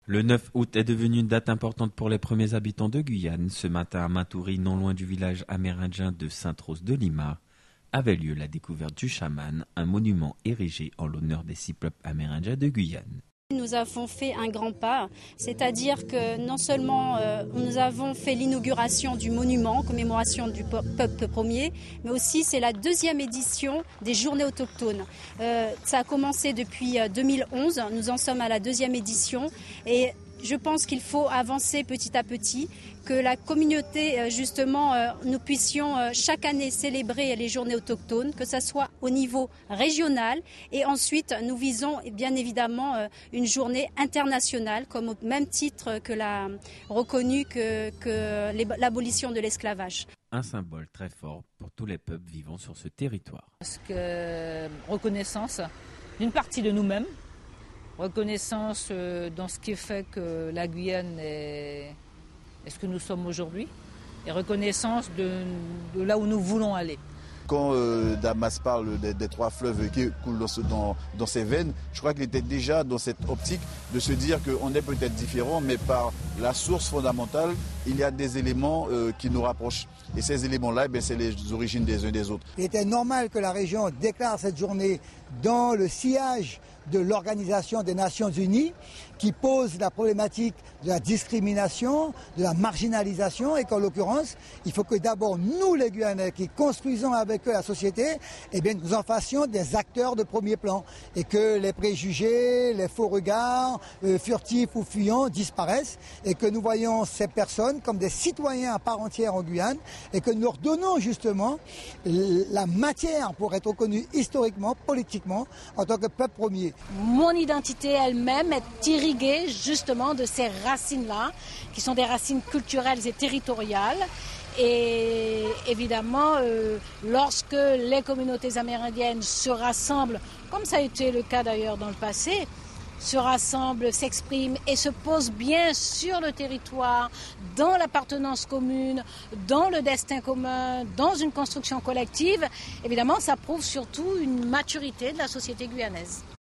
Le 9 août est devenu une date importante pour les premiers habitants de Guyane. Ce matin à Matoury, non loin du village amérindien de Sainte-Rose de Lima, avait lieu la découverte du chaman, un monument érigé en l'honneur des 6 peuples amérindiens de Guyane. Nous avons fait un grand pas, c'est-à-dire que non seulement nous avons fait l'inauguration du monument en commémoration du peuple premier, mais aussi c'est la 2e édition des journées autochtones. Ça a commencé depuis 2011, nous en sommes à la 2e édition et je pense qu'il faut avancer petit à petit, que la communauté, justement, nous puissions chaque année célébrer les journées autochtones, que ce soit au niveau régional. Et ensuite, nous visons bien évidemment une journée internationale, comme au même titre que reconnue que l'abolition de l'esclavage. Un symbole très fort pour tous les peuples vivant sur ce territoire. Parce que reconnaissance d'une partie de nous-mêmes, reconnaissance dans ce qui fait que la Guyane est ce que nous sommes aujourd'hui, et reconnaissance de là où nous voulons aller. Quand Damas parle des 3 fleuves qui coulent dans ses veines, je crois qu'il était déjà dans cette optique de se dire qu'on est peut-être différent, mais par la source fondamentale, il y a des éléments qui nous rapprochent. Et ces éléments-là, c'est les origines des uns des autres. Il était normal que la région déclare cette journée dans le sillage de l'Organisation des Nations Unies qui pose la problématique de la discrimination, de la marginalisation et qu'en l'occurrence, il faut que d'abord nous les Guyanais qui construisons avec eux la société, nous en fassions des acteurs de premier plan et que les préjugés, les faux regards furtifs ou fuyants disparaissent et que nous voyons ces personnes comme des citoyens à part entière en Guyane et que nous leur donnons justement la matière pour être reconnus historiquement, politiquement en tant que peuple premier. Mon identité elle-même est irriguée justement de ces racines-là, qui sont des racines culturelles et territoriales. Et évidemment, lorsque les communautés amérindiennes se rassemblent, comme ça a été le cas d'ailleurs dans le passé, se rassemblent, s'expriment et se posent bien sur le territoire, dans l'appartenance commune, dans le destin commun, dans une construction collective, évidemment, ça prouve surtout une maturité de la société guyanaise.